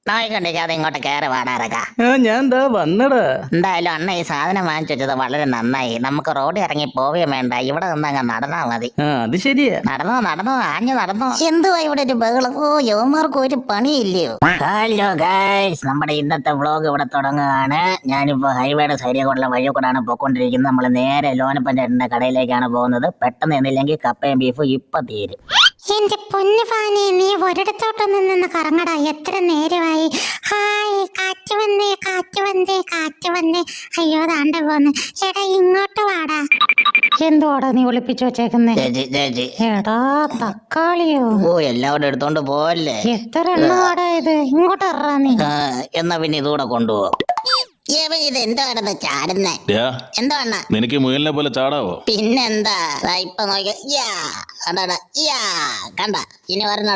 നോയിക്കൊണ്ടിരിക്കാതെ ഇങ്ങോട്ട് കയറി പാടാറക്ക. ഞാൻ എന്താ വന്നടാ. എന്തായാലും അണ്ണ ഈ സാധനം വാങ്ങിച്ചു വെച്ചത് വളരെ നന്നായി. നമുക്ക് റോഡിൽ ഇറങ്ങി പോവുകയും വേണ്ട, ഇവിടെ നിന്നങ്ങ് നടന്നാ മതി. അത് ശരിയാ. നടന്നോ ആഞ്ഞു നടന്നോ. എന്തുവാ ഇവിടെ ഒരു ബഹളം? ഓ യവന്മാർക്ക് ഒരു പണിയില്ലയോ. ഹലോ ഗൈസ്, നമ്മുടെ ഇന്നത്തെ വ്ളോഗ് ഇവിടെ തുടങ്ങുകയാണ്. ഞാനിപ്പോ ഹൈവേയുടെ സൈഡിൽ കൂടെ വഴി കൂടാണ് പോയിക്കൊണ്ടിരിക്കുന്നത്. നമ്മൾ നേരെ ലോനപ്പഞ്ചേട്ടന്റെ കടയിലേക്കാണ് പോകുന്നത്. പെട്ടെന്ന് എന്നില്ലെങ്കിൽ കപ്പയും ബീഫും ഇപ്പൊ തീരും. എന്റെ പൊന്നു ഫാനെ, നീ ഒരിടത്തോട്ടൊന്നും നിന്ന് കറങ്ങടാ. എത്ര നേരമായി. ഹായ്, കാറ്റ് വന്നേ കാറ്റ് വന്നേ കാറ്റ് വന്നേ. അയ്യോ താണ്ട പോന്ന്. എടാ ഇങ്ങോട്ട് വാടാ. എന്തുവാടാ നീ ഒളിപ്പിച്ചു വെച്ചേക്കുന്നേ? എടാ തക്കാളിയോ? ഓ എല്ലാവരും എടുത്തോണ്ട് പോവല്ലേ. എത്ര എണ്ണമാടാ ഇത്? ഇങ്ങോട്ട് ഇറ നീ. എന്നാ പിന്നെ ഇതുകൂടെ കൊണ്ടുപോകും. ഇത് എന്താണ് ചാടുന്നേ? എന്താണ് നിനക്ക് മുയലിനെ പോലെ ചാടാവോ? പിന്നെന്താ, ഇപ്പൊ നോക്കിയ കണ്ട ഇനി പറഞ്ഞ